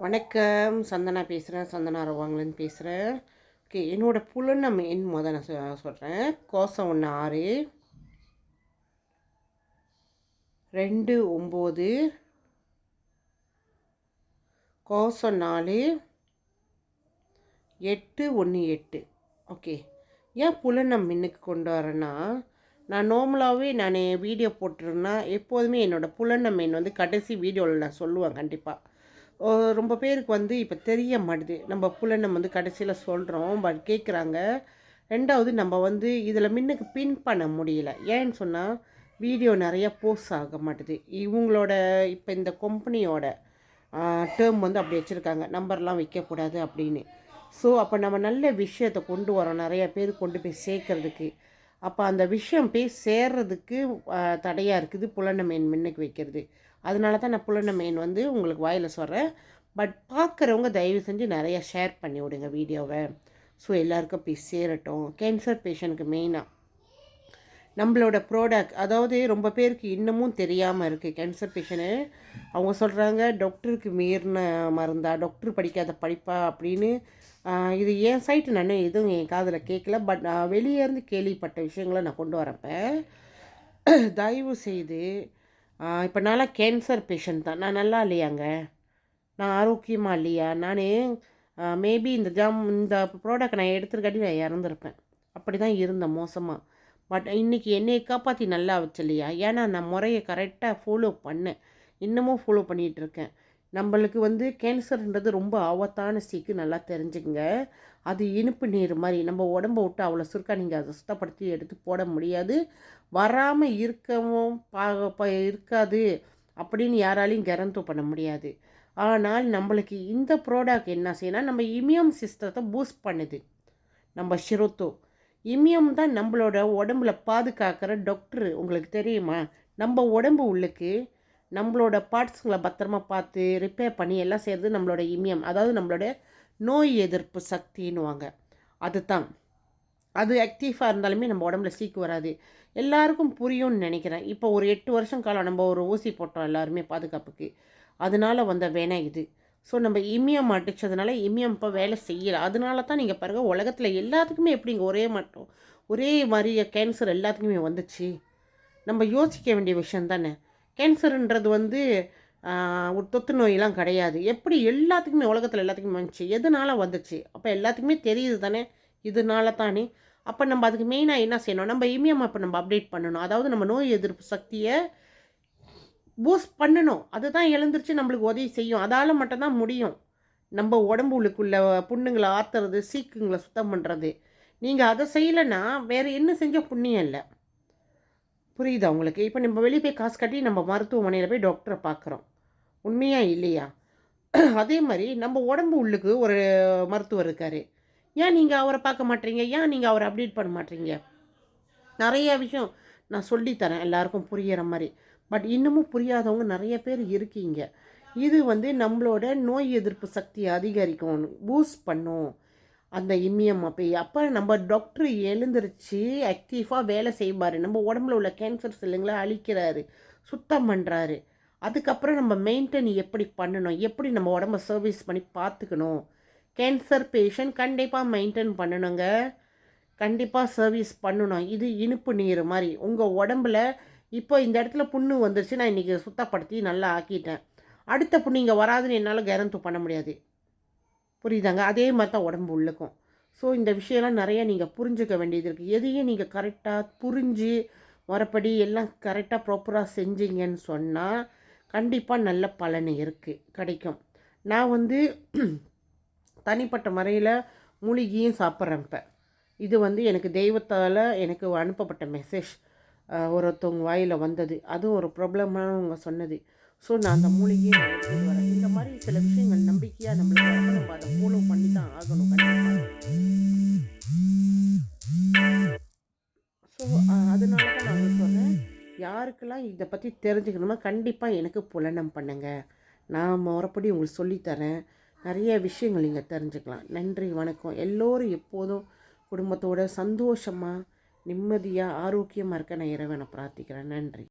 வணக்கம். சந்தனா பேசுகிறேன். சந்தனா ரவாங்கலேருந்து பேசுகிறேன். ஓகே, என்னோடய புலனம் எண் நான் சொல்கிறேன். கோசம் 1 6 2 9 கோசம் 4 8 1 8. ஓகே, ஏன் புலனம் எண்ணுக்கு கொண்டு வரேன்னா, நான் நார்மலாகவே வீடியோ போட்டிருந்தேன்னா எப்போதுமே என்னோடய புலனம் எண் கடைசி வீடியோவில் நான் சொல்லுவேன் கண்டிப்பாக. ரொம்ப பேருக்கு இப்போ தெரிய மாட்டுது. நம்ம புலனம் கடைசியில் சொல்கிறோம், பட் கேட்குறாங்க. 2வது நம்ம இதில் மின்னுக்கு பின் பண்ண முடியல. ஏன்னு சொன்னால் வீடியோ நிறையா போஸ்ட் ஆக மாட்டுது. இவங்களோட இப்போ இந்த கம்பெனியோட டேர்ம் அப்படி வச்சுருக்காங்க, நம்பர்லாம் வைக்கக்கூடாது அப்படின்னு. ஸோ அப்போ நம்ம நல்ல விஷயத்தை கொண்டு வரோம் நிறைய பேர் கொண்டு போய் சேர்க்கறதுக்கு. அப்போ அந்த விஷயம் போய் சேர்றதுக்கு தடையாக இருக்குது புலன மின்னுக்கு வைக்கிறது. அதனால தான் நான் புலன உங்களுக்கு வாயில் சொல்கிறேன். பட் பார்க்குறவங்க தயவு செஞ்சு நிறையா ஷேர் பண்ணி விடுங்க வீடியோவை. ஸோ எல்லாருக்கும் போய் சேரட்டும். கேன்சர் பேஷண்ட்டுக்கு மெயினாக நம்மளோட ப்ராடக்ட், அதாவது ரொம்ப பேருக்கு இன்னமும் தெரியாமல் இருக்குது. கேன்சர் பேஷண்ட்டு அவங்க சொல்கிறாங்க, டாக்டருக்கு மீறின மருந்தா, டாக்டர் படிக்காத படிப்பா அப்படின்னு. இது என் சைட்டு நான் எதுவும் என் காதில் கேட்கல. பட் நான் வெளியே இருந்து கேள்விப்பட்ட விஷயங்களை நான் கொண்டு வரப்போ தயவு செய்து இப்போ நான்லாம் கேன்சர் பேஷண்ட் தான். நான் நல்லா இல்லையாங்க? நான் ஆரோக்கியமாக இல்லையா? நான் மேபி இந்த ப்ராடக்ட் நான் எடுத்துருக்காட்டி நான் இறந்துருப்பேன். அப்படி தான் இருந்தேன் மோசமாக. பட் இன்றைக்கி என்னை காப்பாற்றி நல்லா வச்சு இல்லையா? ஏன்னா நான் முறையை கரெக்டாக ஃபாலோ பண்ணேன். இன்னமும் ஃபாலோ பண்ணிகிட்ருக்கேன். நம்மளுக்கு கேன்சர்ன்றது ரொம்ப ஆபத்தான சீக்கு, நல்லா தெரிஞ்சுக்கங்க. அது இனிப்பு நீர் மாதிரி நம்ம உடம்பை விட்டு அவ்வளோ சுருக்கா நீங்கள் அதை சுத்தப்படுத்தி எடுத்து போட முடியாது. வராமல் இருக்கவும் இருக்காது அப்படின்னு யாராலையும் கேரண்டி பண்ண முடியாது. ஆனால் நம்மளுக்கு இந்த ப்ராடக்ட் என்ன செய்யணும், நம்ம இம்யூன் சிஸ்டத்தை பூஸ்ட் பண்ணுது. நம்ம ஷிரோத்தோ இம்யூன் தான் நம்மளோட உடம்புல பாதுகாக்கிற டாக்டரு. உங்களுக்கு தெரியுமா? நம்ம உடம்பு உள்ளுக்கு நம்மளோட பார்ட்ஸுங்களை பத்திரமா பார்த்து ரிப்பேர் பண்ணி எல்லாம் செய்கிறது நம்மளோட இம்யூன், அதாவது நம்மளோட நோய் எதிர்ப்பு சக்தின்னுவாங்க. அதுதான் அது ஆக்டிவாக இருந்தாலுமே நம்ம உடம்புல சீக்கு வராது. எல்லாருக்கும் புரியும்னு நினைக்கிறேன். இப்போ ஒரு 8 வருஷம் காலம் நம்ம ஒரு ஊசி போட்டோம் எல்லாருமே பாதுகாப்புக்கு. அதனால வந்த வேணா இது. ஸோ நம்ம இம்யூன் அடித்ததுனால இம்யூன் இப்போ வேலை செய்யலை. அதனால தான் நீங்கள் பாருங்கள், உலகத்தில் எல்லாத்துக்குமே எப்படிங்க ஒரே மாதிரி கேன்சர் எல்லாத்துக்குமே வந்துச்சு. நம்ம யோசிக்க வேண்டிய விஷயம் தானே. கேன்சருன்றது ஒரு தொத்து நோயெல்லாம் கிடையாது. எப்படி எல்லாத்துக்குமே உலகத்தில் எல்லாத்துக்குமே வந்துச்சு, எதனால் வந்துச்சு? அப்போ எல்லாத்துக்குமே தெரியுது தானே, இதனால தானே. அப்போ நம்ம அதுக்கு மெயினாக என்ன செய்யணும், நம்ம இம்யூன் அப்போ நம்ம அப்டேட் பண்ணணும். அதாவது நம்ம நோய் எதிர்ப்பு சக்தியை பூஸ்ட் பண்ணணும். அதுதான் எழுந்திரிச்சு நம்மளுக்கு உதவி செய்யும். அதால் மட்டும்தான் முடியும். நம்ம உடம்புக்குள்ள புண்ணுங்களை ஆற்றுறது, சீக்குங்களை சுத்தம் பண்ணுறது. நீங்கள் அதை செய்யலைன்னா வேறு என்ன செஞ்சால் புண்ணியம் இல்லை. புரியுதா உங்களுக்கு? இப்போ நம்ம வெளியே போய் காசு கட்டி நம்ம மருத்துவமனையில் போய் டாக்டரை பார்க்குறோம். உண்மையா இல்லையா? அதே மாதிரி நம்ம உடம்பு உள்ளுக்கு ஒரு மருத்துவர் இருக்கார். ஏன் நீங்கள் அவரை பார்க்க மாட்டீங்க? ஏன் நீங்கள் அவரை அப்டேட் பண்ண மாட்டீங்க? நிறைய விஷயம் நான் சொல்லித்தரேன் எல்லாருக்கும் புரிகிற மாதிரி. பட் இன்னமும் புரியாதவங்க நிறைய பேர் இருக்கீங்க. இது நம்மளோட நோய் எதிர்ப்பு சக்தியை அதிகரிக்கும், பூஸ்ட் பண்ணும் அந்த இம்யூன். அப்போ நம்ம டாக்டர் எழுந்திரிச்சு ஆக்டிவாக வேலை செய்வார். நம்ம உடம்புல உள்ள கேன்சர் செல்லுங்களை அழிக்கிறாரு, சுத்தம் பண்ணுறாரு. அதுக்கப்புறம் நம்ம மெயின்டைன் எப்படி பண்ணணும், எப்படி நம்ம உடம்ப சர்வீஸ் பண்ணி பார்த்துக்கணும். கேன்சர் பேஷண்ட் கண்டிப்பாக மெயின்டைன் பண்ணணுங்க, கண்டிப்பாக சர்வீஸ் பண்ணணும். இது இனிப்பு நீர் மாதிரி உங்கள் உடம்புல. இப்போ இந்த இடத்துல புண்ணு வந்துருச்சு, நான் இன்றைக்கி சுத்தப்படுத்தி நல்லா ஆக்கிட்டேன். அடுத்த புண்ணு இங்கே வராதுன்னு என்னால் கேரண்டி பண்ண முடியாது. புரியுதாங்க? அதே மாதிரி தான் உடம்பு உள்ளுக்கும். ஸோ இந்த விஷயம்லாம் நிறையா நீங்கள் புரிஞ்சுக்க வேண்டியது இருக்குது. எதையும் நீங்கள் கரெக்டாக புரிஞ்சு மறுபடி எல்லாம் கரெக்டாக ப்ராப்பராக செஞ்சீங்கன்னு சொன்னால் கண்டிப்பாக நல்ல பலன் கிடைக்கும். நான் தனிப்பட்ட முறையில் மூலிகையும் சாப்பிட்றேன். இப்போ இது எனக்கு தெய்வத்தால் எனக்கு அனுப்பப்பட்ட மெசேஜ். ஒருத்தவங்க வாயில் வந்தது, அதுவும் ஒரு ப்ராப்ளமானவங்க சொன்னது. ஸோ நான் அந்த மூலிகையை வரேன். இந்த மாதிரி சில விஷயங்கள் நம்பிக்கையாக நம்மளுக்கு நம்ம அதை ஃபாலோ பண்ணி தான் ஆகணும் கண்டிப்பாக. ஸோ அதனால தான் நான் சொல்கிறேன், யாருக்கெல்லாம் இதை பற்றி தெரிஞ்சுக்கணுமோ கண்டிப்பாக எனக்கு புலனம் பண்ணுங்கள். நான் முறைப்படி உங்களுக்கு சொல்லித்தரேன். நிறைய விஷயங்கள் நீங்கள் தெரிஞ்சுக்கலாம். நன்றி, வணக்கம். எல்லோரும் எப்போதும் குடும்பத்தோடு சந்தோஷமாக நிம்மதியாக ஆரோக்கியமாக இருக்க நான் இறைவனை பிரார்த்திக்கிறேன். நன்றி.